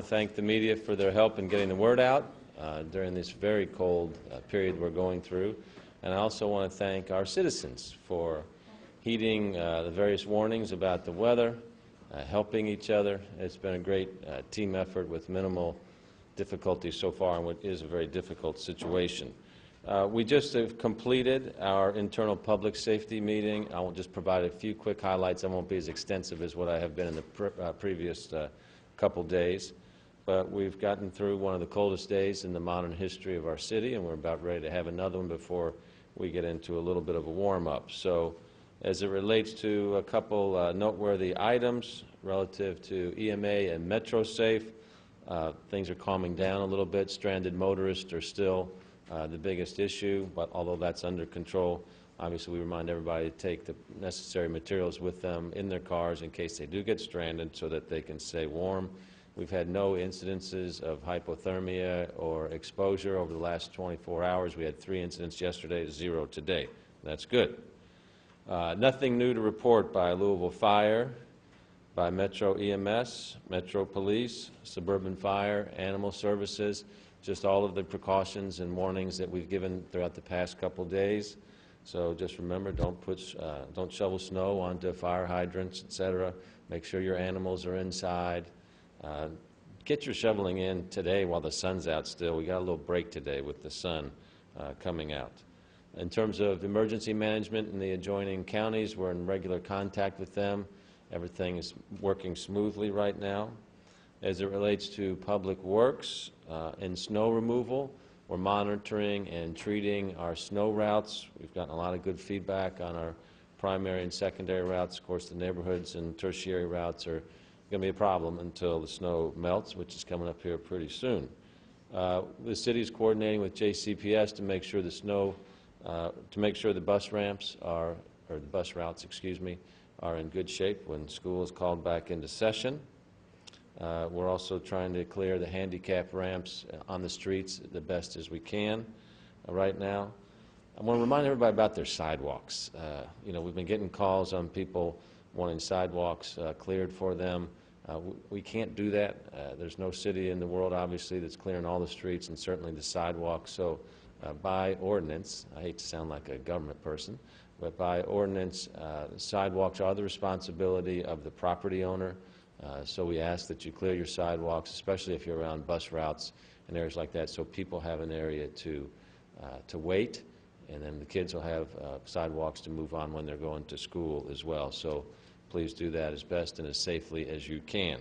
want to thank the media for their help in getting the word out during this very cold period we're going through. And I also want to thank our citizens for heeding the various warnings about the weather, helping each other. It's been a great team effort with minimal difficulty so far in what is a very difficult situation. We just have completed our internal public safety meeting. I will just provide a few quick highlights. I won't be as extensive as what I have been in the previous couple days. But we've gotten through one of the coldest days in the modern history of our city, and we're about ready to have another one before we get into a little bit of a warm-up. So as it relates to a couple noteworthy items relative to EMA and MetroSafe, things are calming down a little bit. Stranded motorists are still the biggest issue, but although that's under control, obviously we remind everybody to take the necessary materials with them in their cars in case they do get stranded so that they can stay warm. We've had no incidences of hypothermia or exposure over the last 24 hours. We had 3 incidents yesterday, 0 today. That's good. Nothing new to report by Louisville Fire, by Metro EMS, Metro Police, Suburban Fire, Animal Services, just all of the precautions and warnings that we've given throughout the past couple days. So just remember, don't shovel snow onto fire hydrants, etc. Make sure your animals are inside. Get your shoveling in today while the sun's out still. We got a little break today with the sun coming out. In terms of emergency management in the adjoining counties, we're in regular contact with them. Everything is working smoothly right now. As it relates to public works and snow removal, we're monitoring and treating our snow routes. We've gotten a lot of good feedback on our primary and secondary routes. Of course, the neighborhoods and tertiary routes are going to be a problem until the snow melts, which is coming up here pretty soon. The city is coordinating with JCPS to make sure the bus ramps are, or the bus routes, excuse me, are in good shape when school is called back into session. We're also trying to clear the handicap ramps on the streets the best as we can right now. I want to remind everybody about their sidewalks. You know, we've been getting calls on people wanting sidewalks cleared for them. We can't do that. There's no city in the world, obviously, that's clearing all the streets and certainly the sidewalks. So by ordinance, I hate to sound like a government person, but by ordinance, sidewalks are the responsibility of the property owner. So we ask that you clear your sidewalks, especially if you're around bus routes and areas like that, so people have an area to wait, and then the kids will have sidewalks to move on when they're going to school as well. So please do that as best and as safely as you can.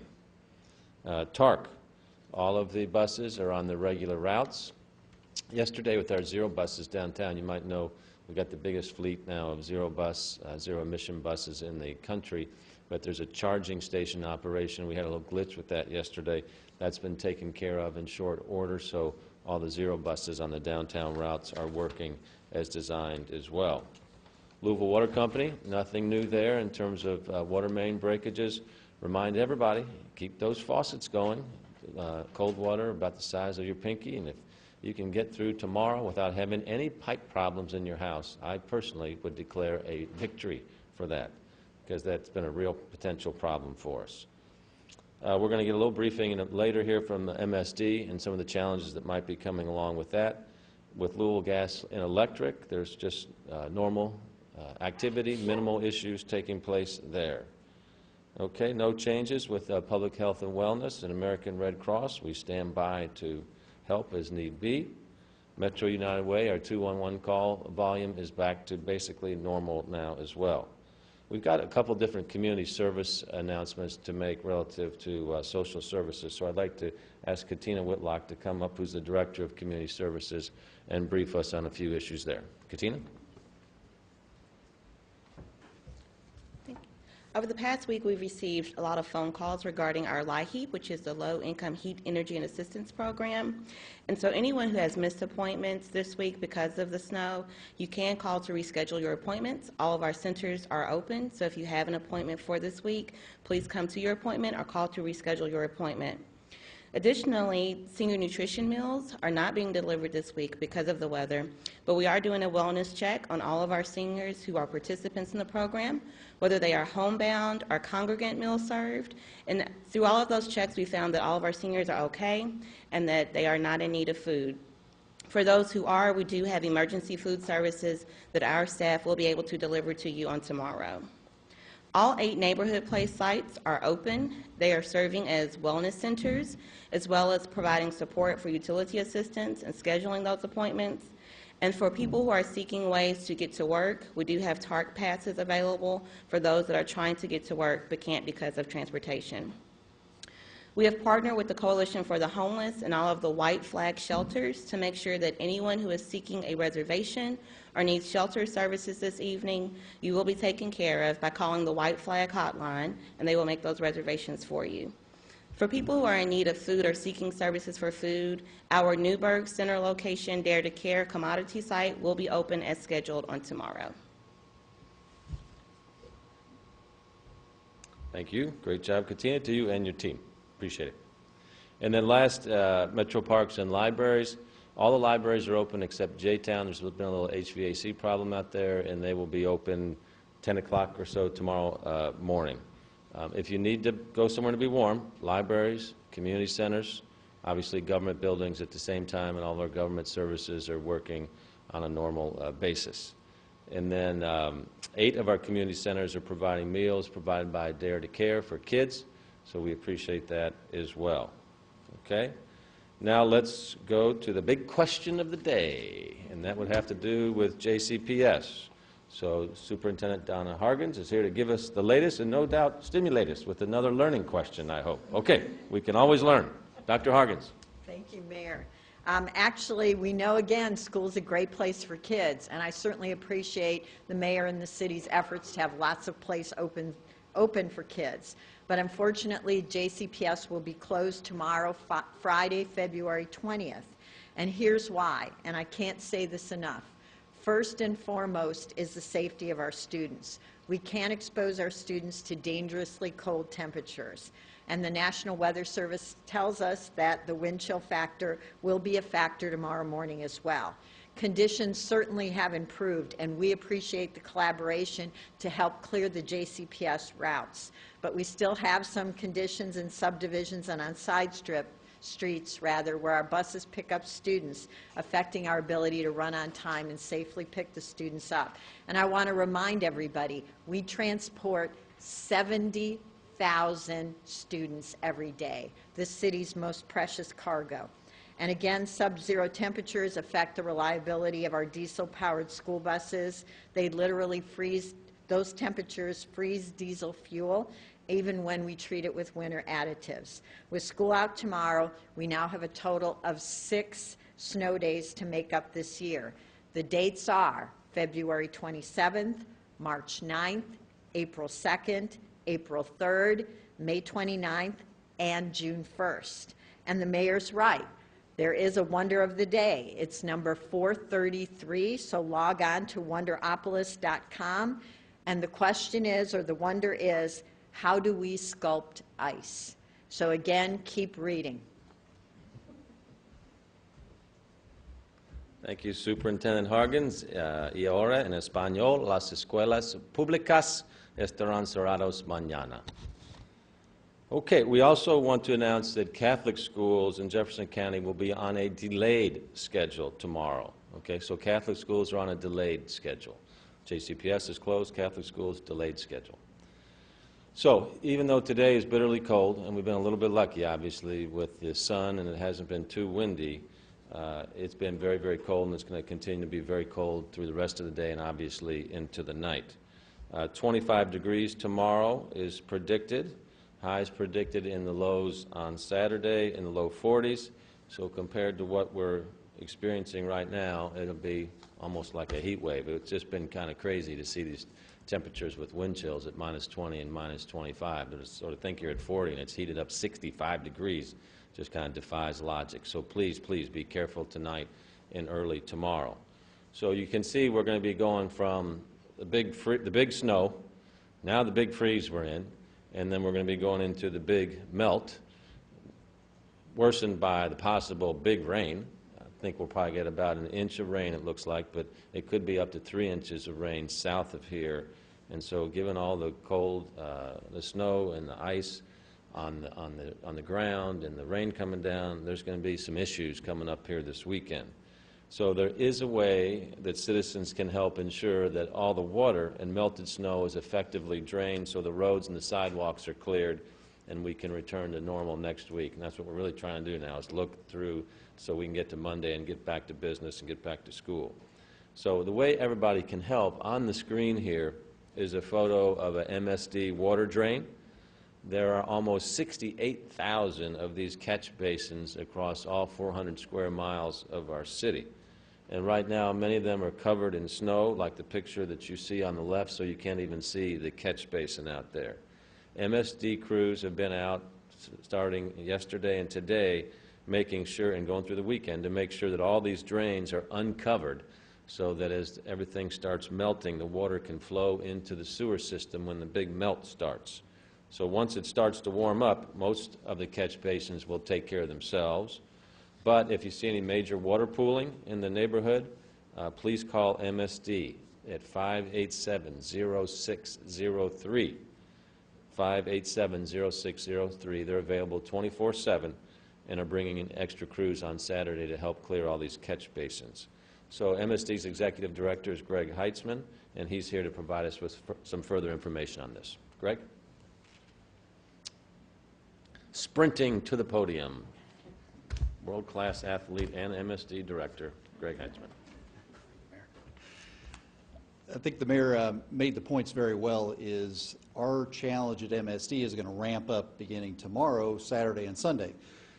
TARC, all of the buses are on the regular routes. Yesterday with our zero buses downtown, you might know we've got the biggest fleet now of zero emission buses in the country, but there's a charging station operation. We had a little glitch with that yesterday. That's been taken care of in short order, so all the zero buses on the downtown routes are working as designed as well. Louisville Water Company, nothing new there in terms of water main breakages. Remind everybody, keep those faucets going. Cold water about the size of your pinky, and if you can get through tomorrow without having any pipe problems in your house, I personally would declare a victory for that, because that's been a real potential problem for us. We're going to get a little briefing later here from the MSD and some of the challenges that might be coming along with that. With Louisville Gas and Electric, there's just normal activity, minimal issues taking place there. Okay, no changes with Public Health and Wellness and American Red Cross. We stand by to help as need be. Metro United Way, our 211 call volume is back to basically normal now as well. We've got a couple different community service announcements to make relative to social services, so I'd like to ask Katina Whitlock to come up, who's the Director of Community Services, and brief us on a few issues there. Katina? Over the past week, we've received a lot of phone calls regarding our LIHEAP, which is the Low Income Heat Energy and Assistance Program. And so anyone who has missed appointments this week because of the snow, you can call to reschedule your appointments. All of our centers are open, so if you have an appointment for this week, please come to your appointment or call to reschedule your appointment. Additionally, senior nutrition meals are not being delivered this week because of the weather, but we are doing a wellness check on all of our seniors who are participants in the program, whether they are homebound or congregant meal served. And through all of those checks, we found that all of our seniors are okay and that they are not in need of food. For those who are, we do have emergency food services that our staff will be able to deliver to you on tomorrow. All 8 neighborhood place sites are open. They are serving as wellness centers, as well as providing support for utility assistance and scheduling those appointments. And for people who are seeking ways to get to work, we do have TARC passes available for those that are trying to get to work but can't because of transportation. We have partnered with the Coalition for the Homeless and all of the white flag shelters to make sure that anyone who is seeking a reservation or needs shelter services this evening, you will be taken care of by calling the white flag hotline, and they will make those reservations for you. For people who are in need of food or seeking services for food, our Newburgh Center location Dare to Care commodity site will be open as scheduled on tomorrow. Thank you. Great job, Katina, to you and your team. Appreciate it. And then last, Metro Parks and Libraries. All the libraries are open except J-Town. There's been a little HVAC problem out there, and they will be open 10 o'clock or so tomorrow morning. If you need to go somewhere to be warm, libraries, community centers, obviously government buildings at the same time, and all our government services are working on a normal basis. And then 8 of our community centers are providing meals provided by Dare to Care for kids, so we appreciate that as well. Okay? Now let's go to the big question of the day, and that would have to do with JCPS. So Superintendent Donna Hargens is here to give us the latest and no doubt stimulate us with another learning question, I hope. Okay, we can always learn. Dr. Hargens. Thank you, Mayor. Actually, we know, again, school's a great place for kids, and I certainly appreciate the mayor and the city's efforts to have lots of places open for kids. But unfortunately, JCPS will be closed tomorrow, Friday, February 20th. And here's why, and I can't say this enough. First and foremost is the safety of our students. We can't expose our students to dangerously cold temperatures. And the National Weather Service tells us that the wind chill factor will be a factor tomorrow morning as well. Conditions certainly have improved, and we appreciate the collaboration to help clear the JCPS routes. But we still have some conditions in subdivisions and on side streets, where our buses pick up students, affecting our ability to run on time and safely pick the students up. And I want to remind everybody, we transport 70,000 students every day, the city's most precious cargo. And again, sub-zero temperatures affect the reliability of our diesel-powered school buses. They literally freeze, those temperatures freeze diesel fuel, even when we treat it with winter additives. With school out tomorrow, we now have a total of 6 snow days to make up this year. The dates are February 27th, March 9th, April 2nd, April 3rd, May 29th, and June 1st. And the mayor's right. There is a wonder of the day. It's number 433, so log on to wonderopolis.com. And the question is, or the wonder is, how do we sculpt ice? So again, keep reading. Thank you, Superintendent Hargens. Y ahora, en español, las escuelas públicas estarán cerradas mañana. Okay, we also want to announce that Catholic schools in Jefferson County will be on a delayed schedule tomorrow. Okay, so Catholic schools are on a delayed schedule. JCPS is closed, Catholic schools, delayed schedule. So, even though today is bitterly cold, and we've been a little bit lucky, obviously, with the sun, and it hasn't been too windy, it's been very, very cold, and it's going to continue to be very cold through the rest of the day and obviously into the night. 25 degrees tomorrow is predicted. Highs predicted in the lows on Saturday in the low 40s. So compared to what we're experiencing right now, it'll be almost like a heat wave. It's just been kind of crazy to see these temperatures with wind chills at -20 and -25. To sort of think you're at 40 and it's heated up 65 degrees just kind of defies logic. So please, please be careful tonight and early tomorrow. So you can see we're going to be going from the big snow, now the big freeze we're in, and then we're going to be going into the big melt. worsened by the possible big rain. I think we'll probably get about an inch of rain, it looks like, but it could be up to 3 inches of rain south of here. And so given all the cold, the snow and the ice on the ground and the rain coming down, there's going to be some issues coming up here this weekend. So there is a way that citizens can help ensure that all the water and melted snow is effectively drained so the roads and the sidewalks are cleared and we can return to normal next week. And that's what we're really trying to do now, is look through so we can get to Monday and get back to business and get back to school. So the way everybody can help, on the screen here is a photo of a MSD water drain. There are almost 68,000 of these catch basins across all 400 square miles of our city. And right now, many of them are covered in snow, like the picture that you see on the left, so you can't even see the catch basin out there. MSD crews have been out starting yesterday and today, making sure, and going through the weekend, to make sure that all these drains are uncovered so that as everything starts melting, the water can flow into the sewer system when the big melt starts. So once it starts to warm up, most of the catch basins will take care of themselves. But if you see any major water pooling in the neighborhood, please call MSD at 587-0603. 587-0603. They're available 24/7 and are bringing in extra crews on Saturday to help clear all these catch basins. So MSD's Executive Director is Greg Heitzman, and he's here to provide us with some further information on this. Greg? Sprinting to the podium, world-class athlete and MSD Director, Greg Heitzman. I think the mayor made the points very well. Is our challenge at MSD is going to ramp up beginning tomorrow, Saturday, and Sunday.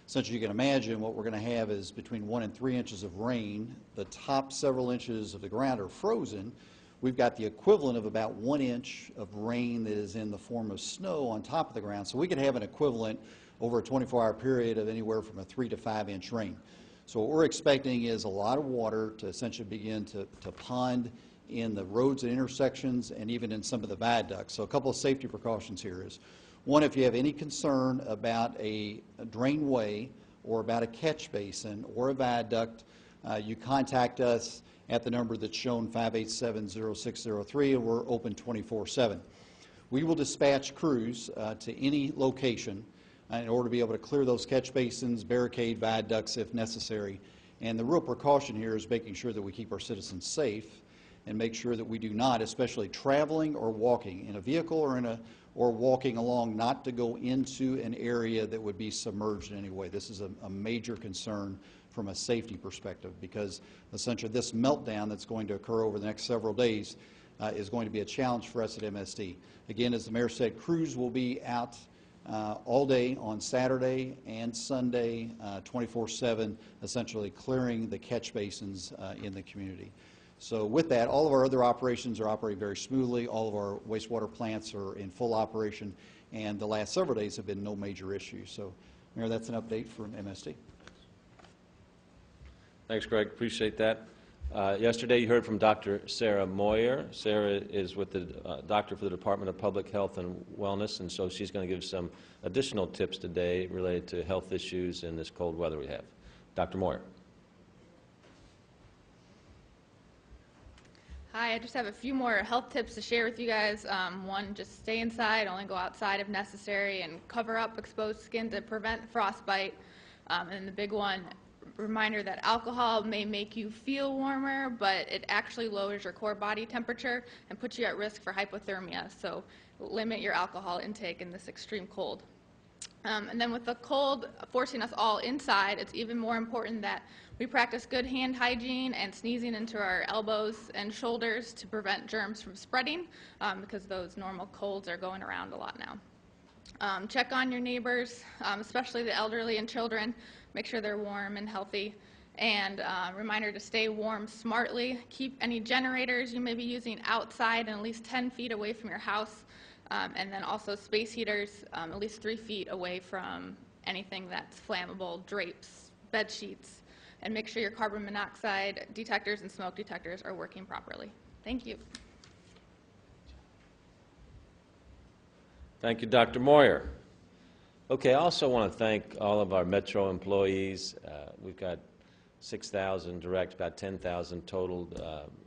Since you can imagine, what we're going to have is between 1 and 3 inches of rain. The top several inches of the ground are frozen. We've got the equivalent of about 1 inch of rain that is in the form of snow on top of the ground. So we could have an equivalent over a 24-hour period of anywhere from a 3 to 5 inch rain. So what we're expecting is a lot of water to essentially begin to pond in the roads and intersections and even in some of the viaducts. So a couple of safety precautions here is, one, if you have any concern about a drainway or about a catch basin or a viaduct, you contact us at the number that's shown, 587-0603, and we're open 24/7. We will dispatch crews to any location in order to be able to clear those catch basins, barricade viaducts if necessary. And the real precaution here is making sure that we keep our citizens safe and make sure that we do not, especially traveling or walking in a vehicle or walking along, not to go into an area that would be submerged in any way. This is a major concern from a safety perspective, because essentially this meltdown that's going to occur over the next several days is going to be a challenge for us at MSD. Again, as the mayor said, crews will be out all day on Saturday and Sunday, 24/7, essentially clearing the catch basins in the community. So with that, all of our other operations are operating very smoothly. All of our wastewater plants are in full operation, and the last several days have been no major issues. So, Mayor, that's an update from MSD. Thanks, Greg. Appreciate that. Yesterday you heard from Dr. Sarah Moyer. Sarah is with the doctor for the Department of Public Health and Wellness, and so she's going to give some additional tips today related to health issues in this cold weather we have. Dr. Moyer. Hi, I just have a few more health tips to share with you guys. One, just stay inside, only go outside if necessary, and cover up exposed skin to prevent frostbite. And the big one, reminder that alcohol may make you feel warmer, but it actually lowers your core body temperature and puts you at risk for hypothermia. So limit your alcohol intake in this extreme cold. And then with the cold forcing us all inside, it's even more important that we practice good hand hygiene and sneezing into our elbows and shoulders to prevent germs from spreading, because those normal colds are going around a lot now. Check on your neighbors, especially the elderly and children. Make sure they're warm and healthy. And reminder to stay warm smartly. Keep any generators you may be using outside and at least 10 feet away from your house. And then also space heaters at least 3 feet away from anything that's flammable, drapes, bed sheets. And make sure your carbon monoxide detectors and smoke detectors are working properly. Thank you. Thank you, Dr. Moyer. Okay, I also want to thank all of our Metro employees. We've got 6,000 direct, about 10,000 total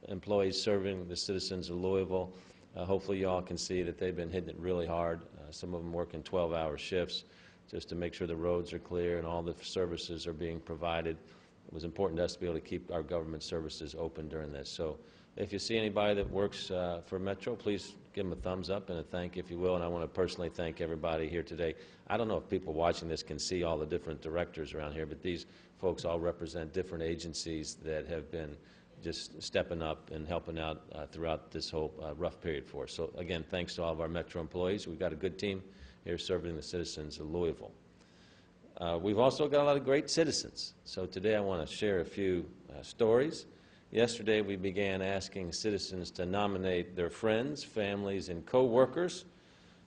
employees serving the citizens of Louisville. Hopefully you all can see that they've been hitting it really hard. Some of them working 12-hour shifts just to make sure the roads are clear and all the services are being provided. It was important to us to be able to keep our government services open during this. So if you see anybody that works for Metro, please give them a thumbs up and a thank, if you will. And I want to personally thank everybody here today. I don't know if people watching this can see all the different directors around here, but these folks all represent different agencies that have been just stepping up and helping out throughout this whole rough period for us. So again, thanks to all of our Metro employees. We've got a good team here serving the citizens of Louisville. We've also got a lot of great citizens. So today I want to share a few stories. Yesterday we began asking citizens to nominate their friends, families, and co-workers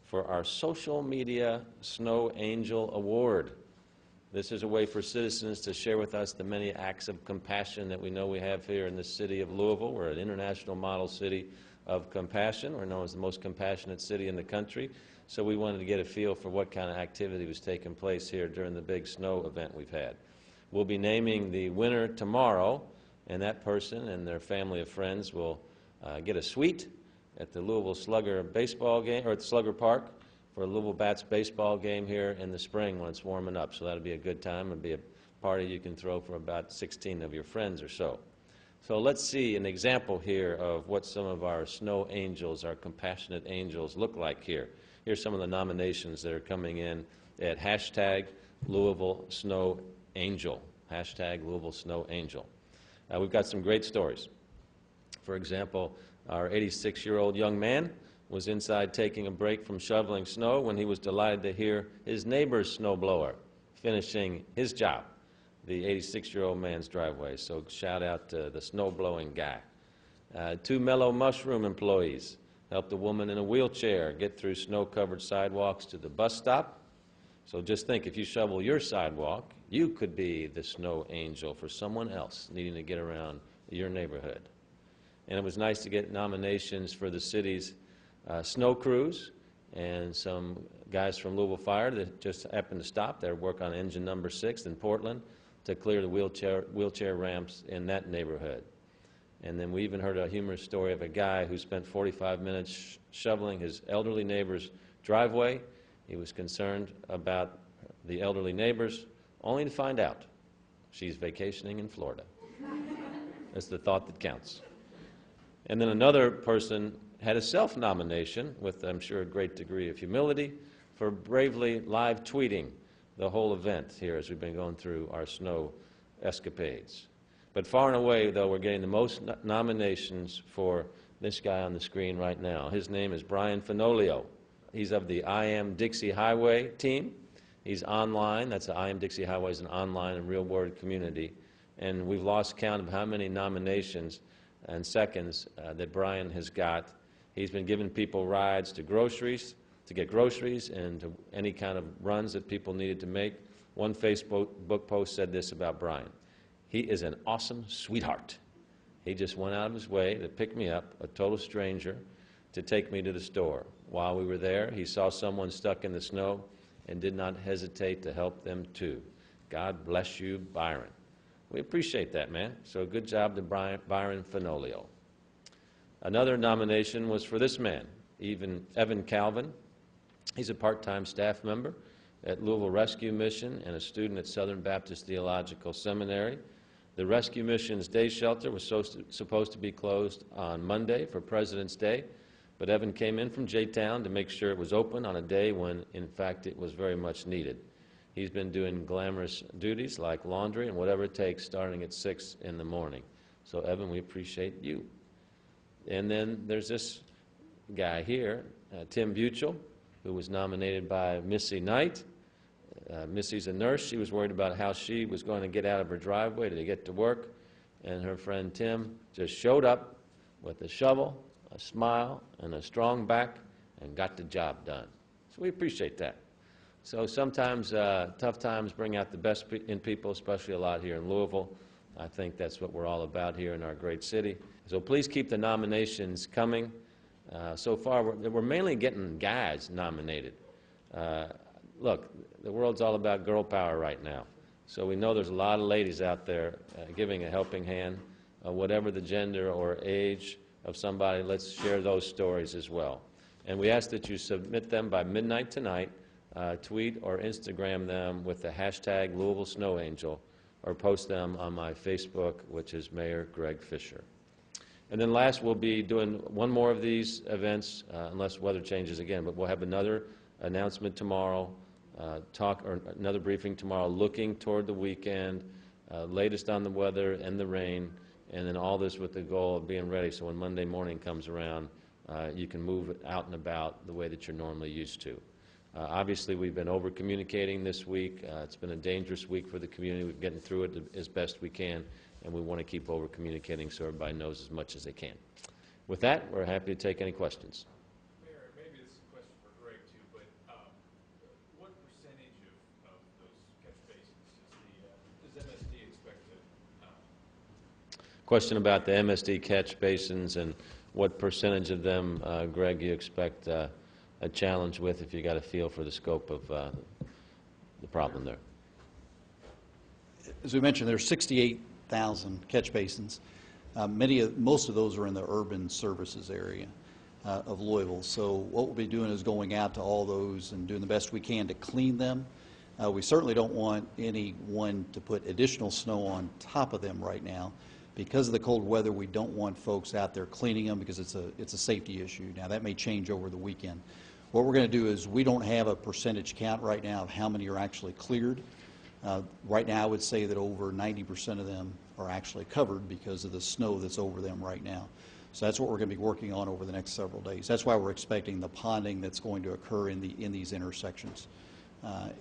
for our Social Media Snow Angel Award. This is a way for citizens to share with us the many acts of compassion that we know we have here in the city of Louisville. We're an international model city of compassion. We're known as the most compassionate city in the country. So we wanted to get a feel for what kind of activity was taking place here during the big snow event we've had. We'll be naming the winner tomorrow, and that person and their family of friends will get a suite at the Louisville Slugger baseball game, or at the Slugger Park, for a Louisville Bats baseball game here in the spring when it's warming up. So that'll be a good time. It'll be a party you can throw for about 16 of your friends or so. So let's see an example here of what some of our snow angels, our compassionate angels, look like here. Here's some of the nominations that are coming in at hashtag Louisville Snow Angel. Hashtag Louisville Snow Angel. We've got some great stories. For example, our 86-year-old young man was inside taking a break from shoveling snow when he was delighted to hear his neighbor's snowblower finishing his job, the 86-year-old man's driveway. So shout out to the snowblowing guy. 2 Mellow Mushroom employees helped a woman in a wheelchair get through snow-covered sidewalks to the bus stop. So just think, if you shovel your sidewalk, you could be the snow angel for someone else needing to get around your neighborhood. And it was nice to get nominations for the city's snow crews and some guys from Louisville Fire that just happened to stop their work on engine number 6 in Portland to clear the wheelchair ramps in that neighborhood. And then we even heard a humorous story of a guy who spent 45 minutes shoveling his elderly neighbor's driveway. He was concerned about the elderly neighbors, only to find out she's vacationing in Florida. That's the thought that counts. And then another person had a self-nomination with, I'm sure, a great degree of humility for bravely live tweeting the whole event here as we've been going through our snow escapades. But far and away, though, we're getting the most nominations for this guy on the screen right now. His name is Brian Fenolio. He's of the I Am Dixie Highway team. He's online. That's I Am Dixie Highway is an online and real-world community. And we've lost count of how many nominations and seconds that Brian has got. He's been giving people rides to groceries, to get groceries, and to any kind of runs that people needed to make. One Facebook post said this about Brian: "He is an awesome sweetheart. He just went out of his way to pick me up, a total stranger, to take me to the store. While we were there, he saw someone stuck in the snow and did not hesitate to help them too. God bless you, Byron." We appreciate that, man. So good job to Byron Fenolio. Another nomination was for this man, Evan Calvin. He's a part-time staff member at Louisville Rescue Mission and a student at Southern Baptist Theological Seminary. The Rescue Mission's day shelter was supposed to be closed on Monday for President's Day, but Evan came in from J-Town to make sure it was open on a day when, in fact, it was very much needed. He's been doing glamorous duties like laundry and whatever it takes starting at 6 in the morning. So, Evan, we appreciate you. And then there's this guy here, Tim Buchel, who was nominated by Missy Knight. Missy's a nurse. She was worried about how she was going to get out of her driveway to get to work, and her friend Tim just showed up with a shovel, a smile, and a strong back, and got the job done. So we appreciate that. So sometimes tough times bring out the best in people, especially a lot here in Louisville. I think that's what we're all about here in our great city. So please keep the nominations coming. So far, we're mainly getting guys nominated. look, the world's all about girl power right now. So we know there's a lot of ladies out there giving a helping hand. Whatever the gender or age of somebody, let's share those stories as well. And we ask that you submit them by midnight tonight, tweet or Instagram them with the hashtag Louisville Snow Angel, or post them on my Facebook, which is Mayor Greg Fisher. And then last, we'll be doing one more of these events, unless weather changes again, but we'll have another announcement tomorrow, or another briefing tomorrow looking toward the weekend, latest on the weather and the rain, and then all this with the goal of being ready so when Monday morning comes around, you can move out and about the way that you're normally used to. Obviously, we've been over-communicating this week. It's been a dangerous week for the community. We're getting through it as best we can, and we want to keep over-communicating so everybody knows as much as they can. With that, we're happy to take any questions. Mayor, maybe this is a question for Greg, too, but what percentage of those catch basins does MSD expect to? Question about the MSD catch basins and what percentage of them, Greg, you expect a challenge with, if you got a feel for the scope of the problem there. As we mentioned, there's 68,000 catch basins. Most of those are in the urban services area of Louisville. So what we'll be doing is going out to all those and doing the best we can to clean them. We certainly don't want anyone to put additional snow on top of them right now. Because of the cold weather, we don't want folks out there cleaning them because it's a safety issue. Now, that may change over the weekend. What we're going to do is we don't have a percentage count right now of how many are actually cleared. Right now, I would say that over 90% of them are actually covered because of the snow that's over them right now. So that's what we're going to be working on over the next several days. That's why we're expecting the ponding that's going to occur in these intersections. I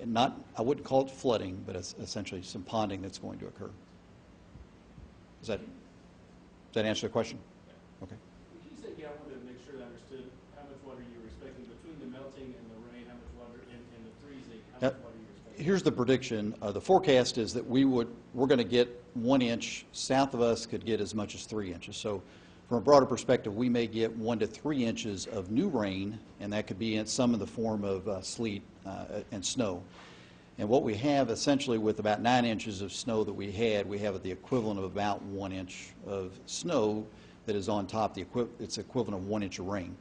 wouldn't call it flooding, but it's essentially some ponding that's going to occur. Does that answer the question? Okay. You said, yeah, I wanted to make sure I understood how much water you were expecting between the melting and the rain, how much water, and the freezing, how much water you were expecting. Here's the prediction. The forecast is that we're going to get 1 inch. South of us could get as much as 3 inches. So from a broader perspective, we may get 1 to 3 inches of new rain, and that could be some in the form of sleet and snow. And what we have essentially with about 9 inches of snow that we have the equivalent of about 1 inch of snow that is on top. It's equivalent of 1 inch of rain.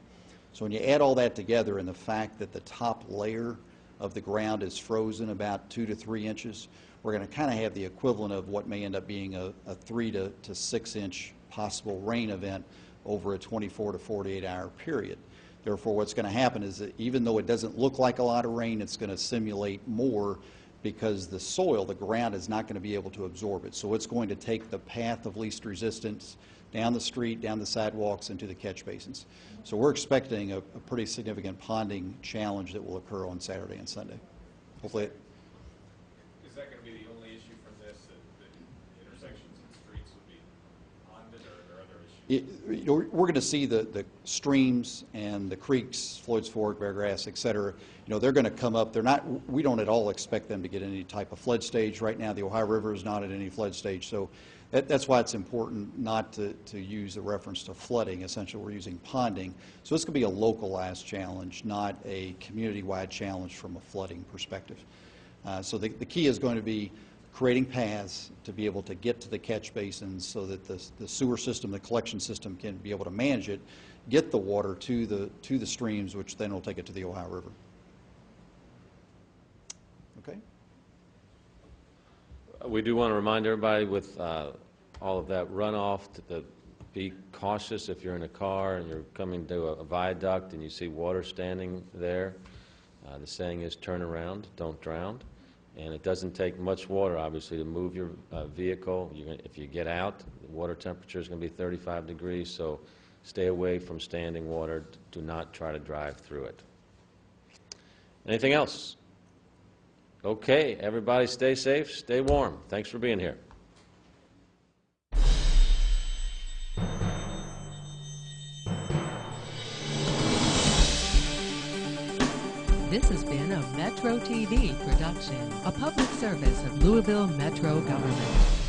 So when you add all that together and the fact that the top layer of the ground is frozen about 2 to 3 inches, we're going to kind of have the equivalent of what may end up being a 3 to 6 inch possible rain event over a 24 to 48 hour period. Therefore, what's going to happen is that even though it doesn't look like a lot of rain, it's going to simulate more because the soil, the ground, is not going to be able to absorb it. So it's going to take the path of least resistance down the street, down the sidewalks, into the catch basins. So we're expecting a pretty significant ponding challenge that will occur on Saturday and Sunday. Hopefully Is that going to be the only issue from this, that intersections and streets would be ponded, or are there other issues? we're going to see the streams and the creeks, Floyd's Fork, Beargrass, et cetera. They're going to come up. We don't at all expect them to get any type of flood stage right now. The Ohio River is not at any flood stage. So that's why it's important not to use the reference to flooding. Essentially, we're using ponding. So this could be a localized challenge, not a community-wide challenge from a flooding perspective. So the key is going to be creating paths to be able to get to the catch basins so that the sewer system, the collection system can be able to manage it, get the water to the streams, which then will take it to the Ohio River. Okay? We do want to remind everybody with all of that runoff to be cautious if you're in a car and you're coming to a viaduct and you see water standing there. The saying is turn around, don't drown. And it doesn't take much water, obviously, to move your vehicle. If you get out, the water temperature is going to be 35 degrees, so stay away from standing water. Do not try to drive through it. Anything else? Okay, everybody stay safe, stay warm. Thanks for being here. This has been a Metro TV production, a public service of Louisville Metro Government.